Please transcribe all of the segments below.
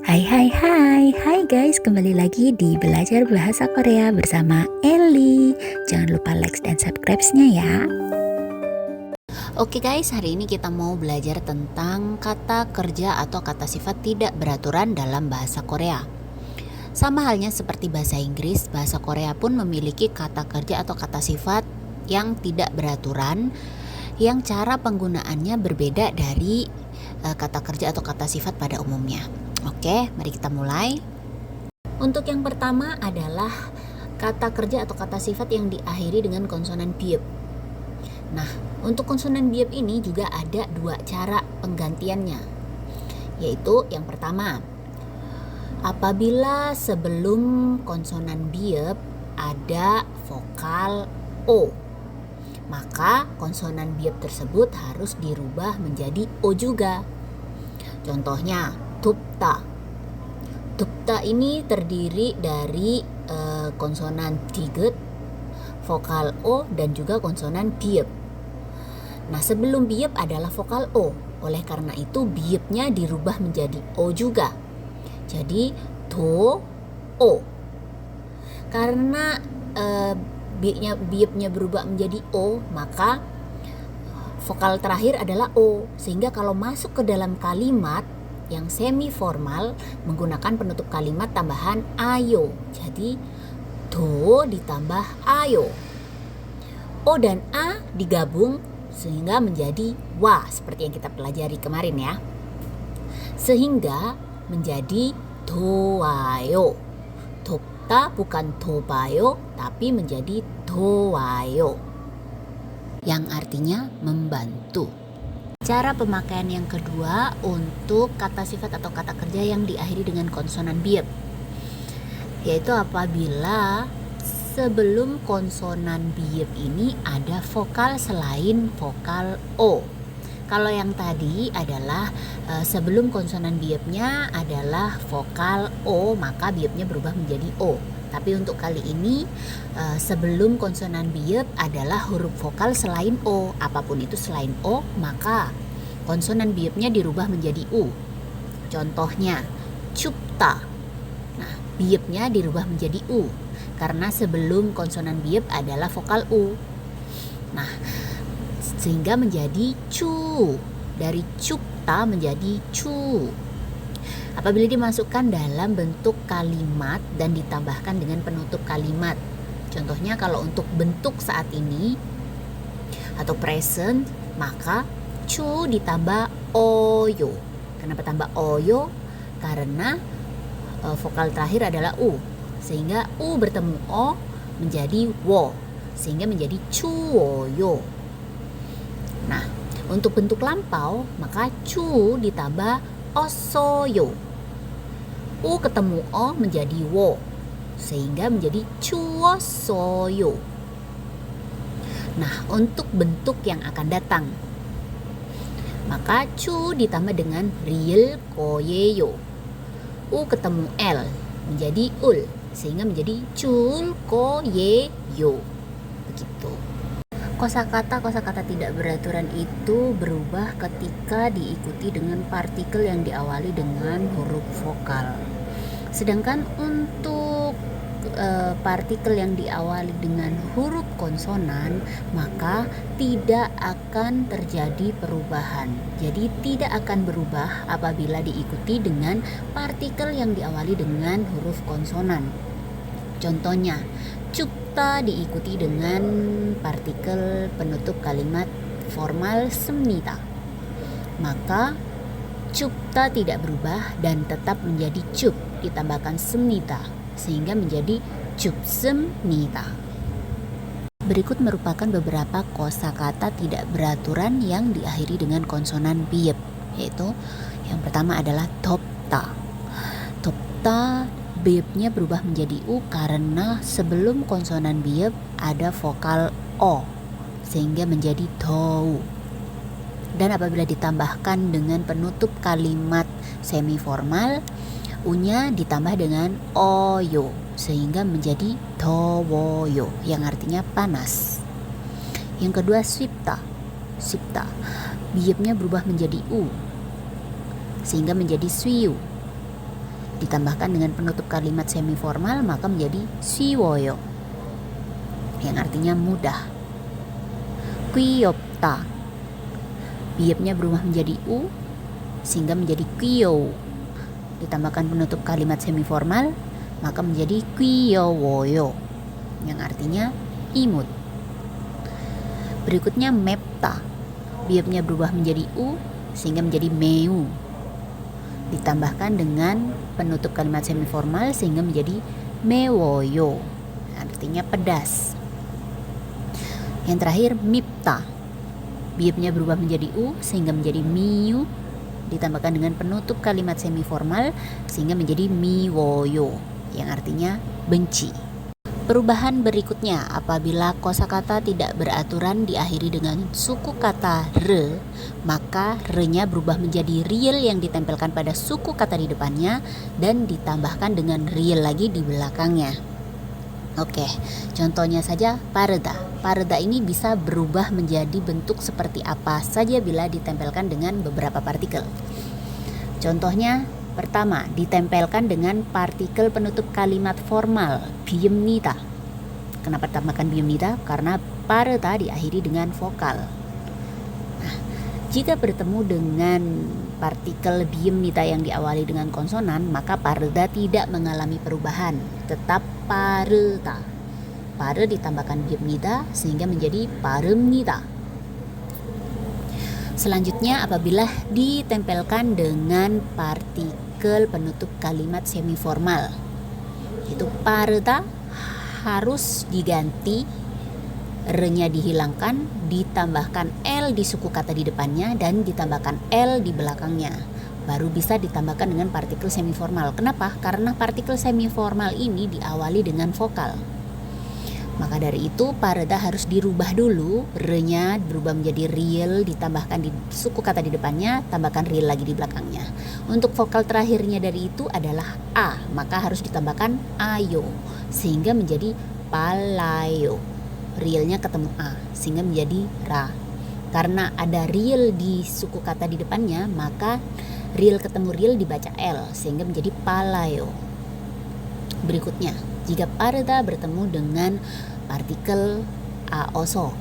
Hai hai hai, hai guys, kembali lagi di Belajar Bahasa Korea bersama Ellie. Jangan lupa like dan subscribe-nya ya. Oke guys, hari ini kita mau belajar tentang kata kerja atau kata sifat tidak beraturan dalam bahasa Korea. Sama halnya seperti bahasa Inggris, bahasa Korea pun memiliki kata kerja atau kata sifat yang tidak beraturan, yang cara penggunaannya berbeda dari kata kerja atau kata sifat pada umumnya. Oke, mari kita mulai. Untuk yang pertama adalah kata kerja atau kata sifat yang diakhiri dengan konsonan biep. Nah, untuk konsonan biep ini juga ada dua cara penggantiannya. Yaitu yang pertama, apabila sebelum konsonan biep ada vokal O, maka konsonan biep tersebut harus dirubah menjadi O juga. Contohnya, tupta. Tupta ini terdiri dari konsonan diget, vokal O, dan juga konsonan biep. Nah, sebelum biep adalah vokal O. Oleh karena itu, biepnya dirubah menjadi O juga. Jadi, do, O. Karena biepnya berubah menjadi O, maka vokal terakhir adalah O. Sehingga kalau masuk ke dalam kalimat yang semi formal menggunakan penutup kalimat tambahan ayo. Jadi do ditambah ayo. O dan A digabung sehingga menjadi wa, seperti yang kita pelajari kemarin ya. Sehingga menjadi doayo. Dopta bukan dobayo tapi menjadi doayo, yang artinya membantu. Cara pemakaian yang kedua untuk kata sifat atau kata kerja yang diakhiri dengan konsonan biep, yaitu apabila sebelum konsonan biep ini ada vokal selain vokal O. Kalau yang tadi adalah sebelum konsonan biepnya adalah vokal O, maka biepnya berubah menjadi O. Tapi untuk kali ini sebelum konsonan biep adalah huruf vokal selain O. Apapun itu selain O, maka konsonan biepnya dirubah menjadi U. Contohnya, cupta. Nah, biepnya dirubah menjadi U karena sebelum konsonan biep adalah vokal U. Nah, sehingga menjadi cu. Dari cupta menjadi cu. Apabila dimasukkan dalam bentuk kalimat dan ditambahkan dengan penutup kalimat. Contohnya kalau untuk bentuk saat ini atau present, maka cu ditambah oyo. Kenapa tambah oyo? Karena vokal terakhir adalah u. Sehingga u bertemu o menjadi wo. Sehingga menjadi cuoyo. Nah, untuk bentuk lampau, maka cu ditambah osoyo. U ketemu O menjadi wo, sehingga menjadi cuosoyo. Nah, untuk bentuk yang akan datang, maka cu ditambah dengan real koyeyo. U ketemu L menjadi ul, sehingga menjadi cul koyeyo. Begitu. Kosakata tidak beraturan itu berubah ketika diikuti dengan partikel yang diawali dengan huruf vokal. Sedangkan untuk partikel yang diawali dengan huruf konsonan, maka tidak akan terjadi perubahan. Jadi tidak akan berubah apabila diikuti dengan partikel yang diawali dengan huruf konsonan. Contohnya, cupta diikuti dengan partikel penutup kalimat formal semnita. Maka cupta tidak berubah dan tetap menjadi cup ditambahkan semnita sehingga menjadi cup semnita. Berikut merupakan beberapa kosakata tidak beraturan yang diakhiri dengan konsonan biep, yaitu yang pertama adalah topta. Topta biepnya berubah menjadi U karena sebelum konsonan biep ada vokal O sehingga menjadi dou. Dan apabila ditambahkan dengan penutup kalimat semiformal, U-nya ditambah dengan oyo sehingga menjadi dowoyo yang artinya panas. Yang kedua, swipta. Swipta biepnya berubah menjadi U sehingga menjadi swiu. ditambahkan dengan penutup kalimat semiformal maka menjadi 쉬워요 yang artinya mudah. 귀엽다, biopnya berubah menjadi u sehingga menjadi 귀여워, ditambahkan penutup kalimat semiformal maka menjadi 귀여워요 yang artinya imut. Berikutnya 맵다, biopnya berubah menjadi u sehingga menjadi 매우, ditambahkan dengan penutup kalimat semiformal sehingga menjadi 매워요 artinya pedas. Yang terakhir 밉다, biopnya berubah menjadi u sehingga menjadi miu, ditambahkan dengan penutup kalimat semiformal sehingga menjadi miwoyo yang artinya benci. Perubahan berikutnya apabila kosakata tidak beraturan diakhiri dengan suku kata re, maka re-nya berubah menjadi real yang ditempelkan pada suku kata di depannya dan ditambahkan dengan real lagi di belakangnya. Oke, contohnya saja parda. Parda ini bisa berubah menjadi bentuk seperti apa saja bila ditempelkan dengan beberapa partikel. Contohnya pertama, ditempelkan dengan partikel penutup kalimat formal 비읍니다. Kenapa ditambahkan 비읍니다? Karena parda diakhiri dengan vokal. Nah, jika bertemu dengan partikel 비읍니다 yang diawali dengan konsonan, maka parda tidak mengalami perubahan, tetap parda. Pare ditambahkan 비읍니다 sehingga menjadi par읍니다. Selanjutnya apabila ditempelkan dengan partikel penutup kalimat semiformal, itu parda harus diganti, re-nya dihilangkan, ditambahkan l di suku kata di depannya dan ditambahkan l di belakangnya. Baru bisa ditambahkan dengan partikel semiformal. Kenapa? Karena partikel semiformal ini diawali dengan vokal. Maka dari itu parda harus dirubah dulu, re-nya berubah menjadi real, ditambahkan di suku kata di depannya, tambahkan real lagi di belakangnya. Untuk vokal terakhirnya dari itu adalah a, maka harus ditambahkan ayo sehingga menjadi palayo. Realnya ketemu a sehingga menjadi ra. Karena ada real di suku kata di depannya, maka real ketemu real dibaca l sehingga menjadi palayo. Berikutnya, jika parda bertemu dengan partikel aoso,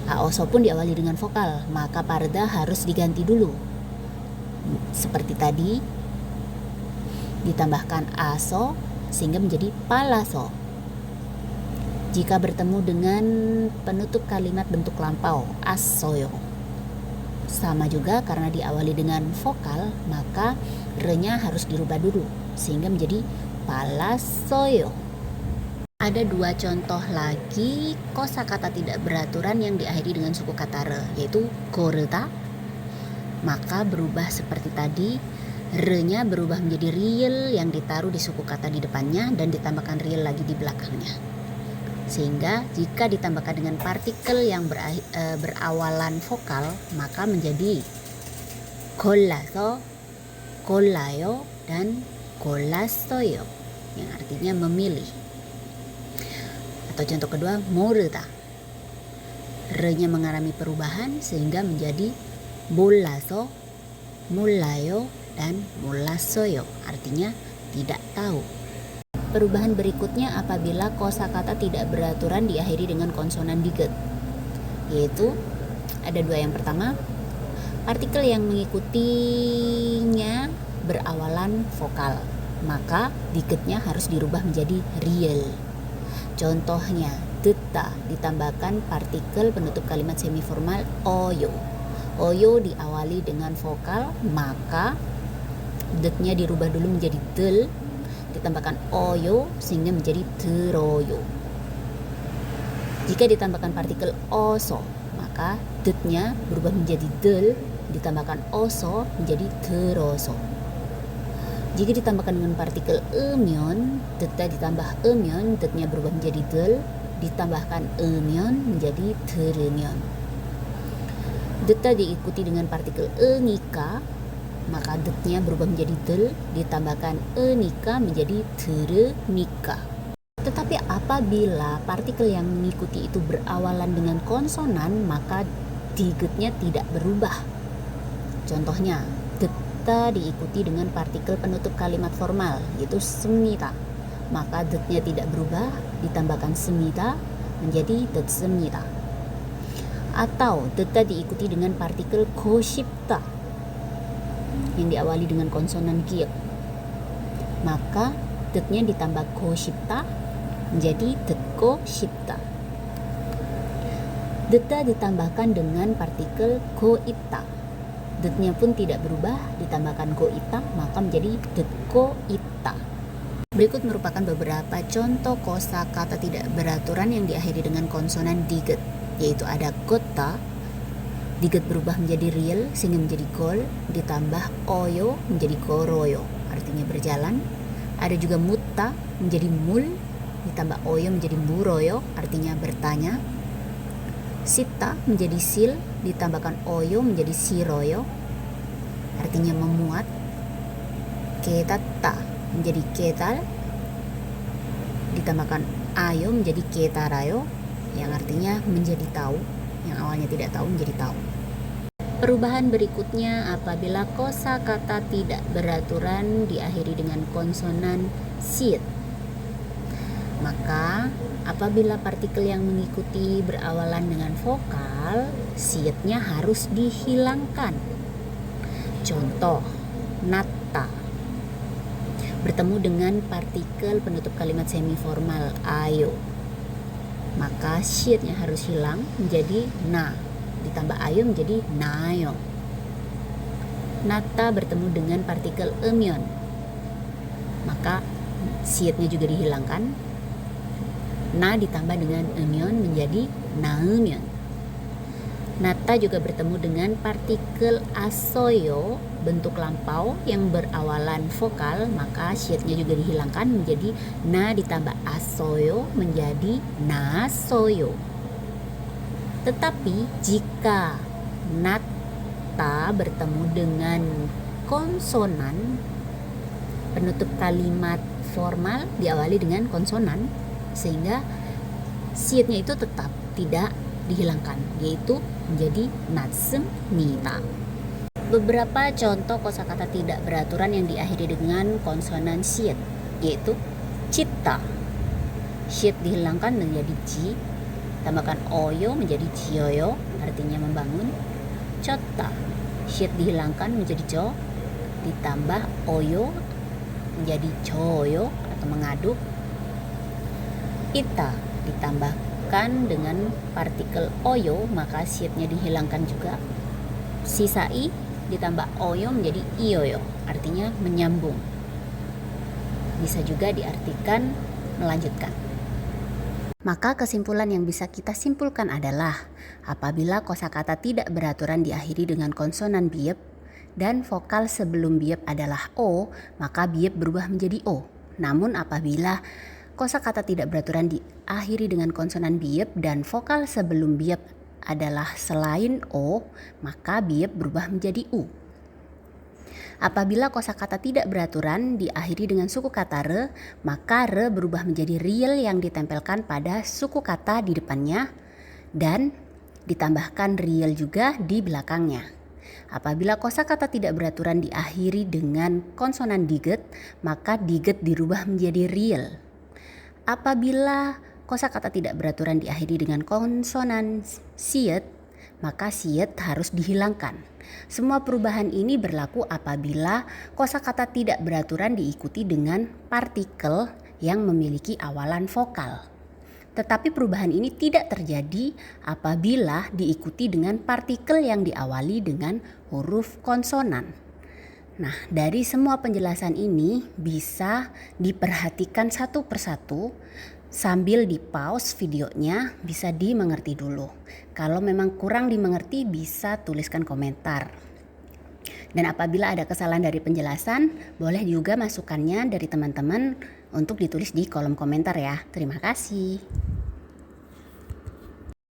aoso pun diawali dengan vokal, maka parda harus diganti dulu. Seperti tadi, ditambahkan aso sehingga menjadi palaso. Jika bertemu dengan penutup kalimat bentuk lampau, asoyo, sama juga karena diawali dengan vokal, maka re-nya harus dirubah dulu sehingga menjadi palasoyo. Ada dua contoh lagi kosakata tidak beraturan yang diakhiri dengan suku kata re, yaitu gorda, maka berubah seperti tadi, re-nya berubah menjadi real yang ditaruh di suku kata di depannya dan ditambahkan real lagi di belakangnya. Sehingga jika ditambahkan dengan partikel yang berawalan vokal, maka menjadi 골라서, 골라요, dan 골랐어요 yang artinya memilih. Atau contoh kedua, 모르다, re-nya mengalami perubahan sehingga menjadi 몰라서, 몰라요, dan 몰랐어요 artinya tidak tahu. Perubahan berikutnya apabila kosakata tidak beraturan diakhiri dengan konsonan diget, yaitu ada dua. Yang pertama, partikel yang mengikutinya berawalan vokal, maka digetnya harus dirubah menjadi real. Contohnya, 듣다 ditambahkan partikel penutup kalimat semiformal oyo. Oyo diawali dengan vokal, maka detnya dirubah dulu menjadi del, ditambahkan oyo sehingga menjadi 들어요. Jika ditambahkan partikel oso, maka detnya berubah menjadi del, ditambahkan oso menjadi 들어서. Jika ditambahkan dengan partikel 음연, detnya ditambah 음연, detnya berubah menjadi del, ditambahkan 음연 menjadi 들으면. Detnya diikuti dengan partikel enika, maka detnya berubah menjadi del, ditambahkan enika menjadi 들으니까. Tetapi apabila partikel yang mengikuti itu berawalan dengan konsonan, maka digetnya tidak berubah. Contohnya, det deta diikuti dengan partikel penutup kalimat formal yaitu semita, maka detnya tidak berubah, ditambahkan semita menjadi det semita. Atau deta diikuti dengan partikel koshipta yang diawali dengan konsonan giep, maka detnya ditambah koshipta menjadi det koshipta. Deta ditambahkan dengan partikel koita, detnya pun tidak berubah, ditambahkan koita maka menjadi det koita. Berikut merupakan beberapa contoh kosakata tidak beraturan yang diakhiri dengan konsonan diget, yaitu ada kota, diget berubah menjadi real sehingga menjadi gol, ditambah oyo menjadi goroyo, artinya berjalan. Ada juga mutta menjadi mul, ditambah oyo menjadi buroyo, artinya bertanya. Sita menjadi sil, ditambahkan oyo menjadi siroyo, artinya memuat. Ketata menjadi ketal, ditambahkan ayo menjadi ketarayo, yang artinya menjadi tahu, yang awalnya tidak tahu menjadi tahu. Perubahan berikutnya apabila kosakata tidak beraturan diakhiri dengan konsonan siet. Maka apabila partikel yang mengikuti berawalan dengan vokal, sietnya harus dihilangkan. Contoh, natta bertemu dengan partikel penutup kalimat semiformal ayo, maka sietnya harus hilang menjadi na, ditambah ayo menjadi nayo. Natta bertemu dengan partikel emyon, maka sietnya juga dihilangkan. Na ditambah dengan emyon menjadi naemyon. Nata juga bertemu dengan partikel asoyo bentuk lampau yang berawalan vokal, maka sietnya juga dihilangkan menjadi na ditambah asoyo menjadi nasoyo. Tetapi jika nata bertemu dengan konsonan penutup kalimat formal diawali dengan konsonan, sehingga sietnya itu tetap tidak dihilangkan, yaitu menjadi natsem nita. Beberapa contoh kosakata tidak beraturan yang diakhiri dengan konsonan siet, yaitu citta, siet dihilangkan menjadi ji, tambahkan oyo menjadi jioyo, artinya membangun. Cotta, siet dihilangkan menjadi jo, ditambah oyo menjadi joyo atau mengaduk. Ita ditambahkan dengan partikel oyo, maka sietnya dihilangkan juga. Sisai ditambah oyo menjadi iyoyo, artinya menyambung. Bisa juga diartikan melanjutkan. Maka kesimpulan yang bisa kita simpulkan adalah apabila kosakata tidak beraturan diakhiri dengan konsonan biep dan vokal sebelum biep adalah o, maka biep berubah menjadi o. Namun apabila kosakata tidak beraturan diakhiri dengan konsonan biep dan vokal sebelum biep adalah selain o, maka biep berubah menjadi u. Apabila kosakata tidak beraturan diakhiri dengan suku kata re, maka re berubah menjadi real yang ditempelkan pada suku kata di depannya dan ditambahkan real juga di belakangnya. Apabila kosakata tidak beraturan diakhiri dengan konsonan diget, maka diget dirubah menjadi real. Apabila kosakata tidak beraturan diakhiri dengan konsonan siet, maka siet harus dihilangkan. Semua perubahan ini berlaku apabila kosakata tidak beraturan diikuti dengan partikel yang memiliki awalan vokal. Tetapi perubahan ini tidak terjadi apabila diikuti dengan partikel yang diawali dengan huruf konsonan. Nah, dari semua penjelasan ini bisa diperhatikan satu persatu sambil di pause videonya, bisa dimengerti dulu. Kalau memang kurang dimengerti bisa tuliskan komentar. Dan apabila ada kesalahan dari penjelasan, boleh juga masukannya dari teman-teman untuk ditulis di kolom komentar ya. Terima kasih.